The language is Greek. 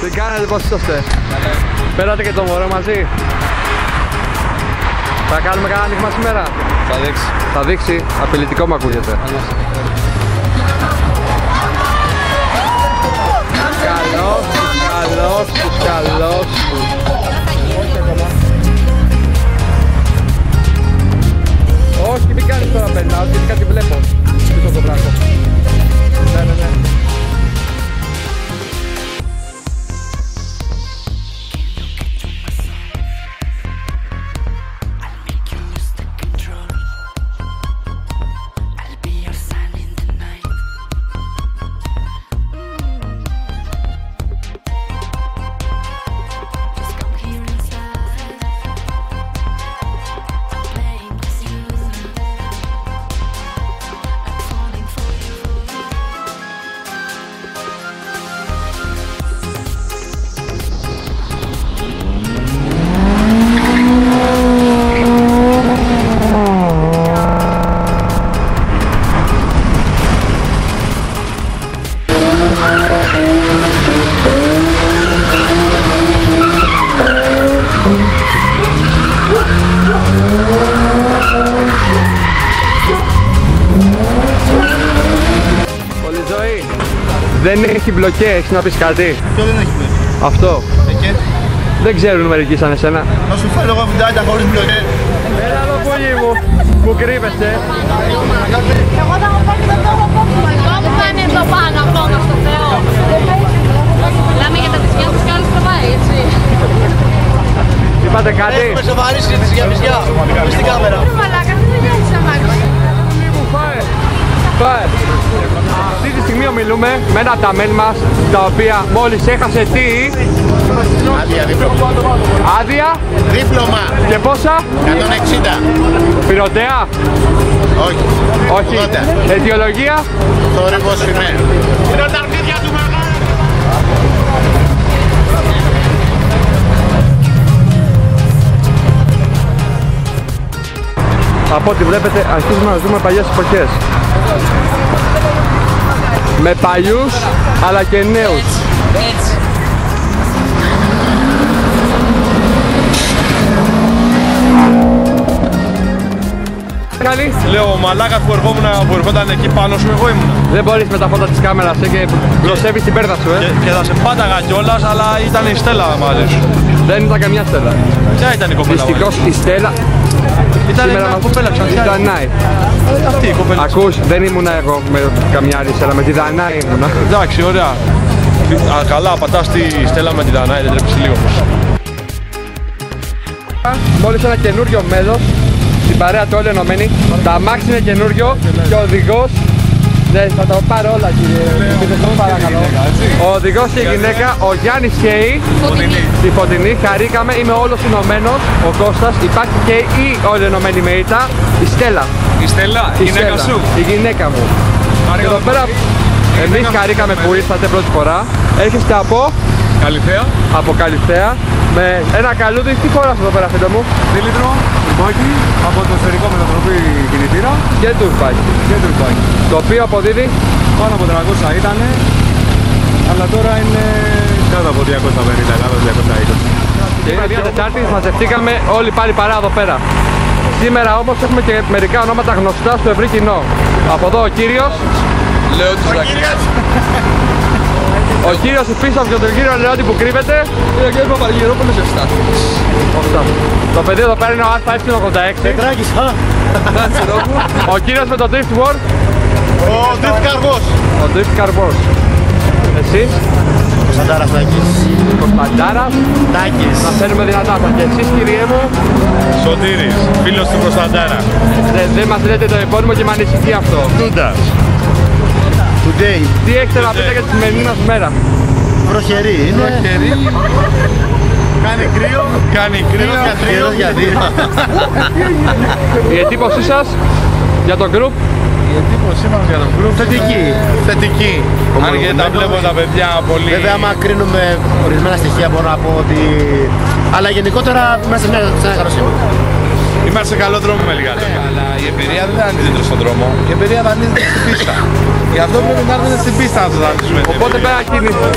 Τι κάνετε, πώς είστε? Πέρατε και το μωρό μαζί? Θα κάνουμε κανένα άνοιγμα σήμερα? Θα δείξει. Θα δείξει, απειλητικό μου ακούγεται. Καλώς, καλώς, καλώς. Όχι, μην κάνεις τώρα περνάω, γιατί κάτι βλέπω πίσω από το βράχο. Ναι, ναι, ναι. Δεν έχει μπλοκέ, έχεις να πεις κάτι? Ποιο δεν έχει μπλοκέ? Αυτό. Και? Δεν ξέρουν μερικοί σαν εσένα. Να σου φέρω εγώ βιντεάκια χωρίς μπλοκέ. Έλα εδώ πολύ μου, που κρύβεσαι. Εγώ θα μου πάρει το τόπο που θα είναι εδώ πάνω ακόμα στο Θεό. Μιλάμε για τα βυζιά τους κι άλλους τραβάει, έτσι. Είπατε κάτι? Έχουμε σοβαρήσει τις για βυζιά. Μες στην κάμερα. Μαλάκα, δεν βγαίνει σαν μάξι. Πάει. Αυτή τη στιγμή ομιλούμε με ένα από τα μέλη μας, τα οποία μόλις έχασε τι? Άδεια, δίπλωμα. Άδεια. Δίπλωμα. Και πόσα? 160. Πυροτέα. Όχι. Όχι. 80. Αιτιολογία. Θόρυβος είναι. Είναι τα αρχίδια του μεγάλου. Από ό,τι βλέπετε αρχίζουμε να δούμε παλιές εποχές. Με παλιούς αλλά και νέους. Έτσι. Καλή. Λέω μαλάκα που ερχόταν εκεί πάνω σου, εγώ ήμουν. Δεν μπορείς με τα φώτα της κάμερας και γλωσσεύεις την πέρδα σου, Και θα σε πάταγα κιόλας, αλλά ήταν η Στέλλα μαζί σου. Δεν ήταν καμιά Στέλλα. Ποια ήταν η κοπέλα? Δυστυχώς η Στέλλα Ήταν σήμερα μια μας κοπέλα ξανθιά. τη Δανάη. Αυτή η κοπέλα. Ακούς, δεν ήμουνα εγώ με καμιά άλλη Στέλλα, με τη Δανάη ήμουνα. Εντάξει, ωραία. Καλά, πατάς τη Στέλλα με τη Δανάη, δεν τρέψει λίγο. Μόλις ένα καινούριο μέλος στην παρέα του Όλοι Ενωμένοι. Τα αμάξι είναι καινούριο και ο οδηγός. Ναι, θα το πάρω όλα κύριε. Παρακαλώ. Ο οδηγός και η γυναίκα, ο Γιάννης και η Φωτεινή. Χαρήκαμε, είμαι όλος ενωμένος. Ο Κώστας, υπάρχει και η Όλοι Ενωμένοι με ήττα, η Στέλλα. Η Στέλλα, η γυναίκα σου. Η γυναίκα μου. Και εδώ πέρα εμείς χαρήκαμε που ήρθατε πρώτη φορά. Έρχεστε Καλυθέα. από Καλυθέα με ένα καλούδι. Τι χώρας εδώ πέρα, φίλε μου? 2 λίτρο, τουρμπάκι, από το σφαιρικό μετατροπή κινητήρα. Και τουρμπάκι. Και τουρμπάκι. Το οποίο αποδίδει Πάνω από 300 ήτανε, αλλά τώρα είναι κάτω από 250, κάτω από 220. και είναι μια Τετάρτη, μαζευτήκαμε όλοι πάλι παρά εδώ πέρα. Σήμερα όμως έχουμε και μερικά ονόματα γνωστά στο ευρύ κοινό. Από εδώ ο κύριος Λέω τους Ζακρίας. Ο κύριος Φίσας και τον κύριο Λεόντι που κρύβεται. Είναι ο κύριος Παπαργυρόπουλος Ευστάθης. Το παιδί εδώ πέρα είναι ο ΑΕ86. Πετράκης, Ο κύριος με το Drift War. ο Drift Καρβός. Ο Drift Carbos. Εσείς? Κωνσταντάρας Τάκης. Κωνσταντάρας. Τάκης. Να φέρουμε δυνατά σας. Και εσείς κύριε μου. Σωτήρης, φίλος του Κωνσταντάρα. Δεν μας λέτε το επώνυμο και με ανησυχεί αυτό. Τούντας. Today. Τι έχετε να πείτε για τη σημερινή μας μέρα? Προχερή είναι. Κάνει κρύο. Κάνει κρύο. Κρύο για δύο. Η εντύπωσή σας για το group? Η εντύπωσή μας για τον group Θετική. θετική. Αν και τα βλέπω τα παιδιά πολύ... Βέβαια, άμα κρίνουμε ορισμένα στοιχεία, μπορώ να πω ότι. Αλλά γενικότερα είμαστε σε ένα καλό σημείο. Είμαστε σε καλό δρόμο με λίγα λόγια. Αλλά η εμπειρία δεν δανείζεται στον δρόμο. Η εμπειρία δανείζεται στην πίστα. Γι' αυτό πρέπει να έρθετε στην πίστα να το δανείζουμε. Οπότε πέρα κινηθούμε.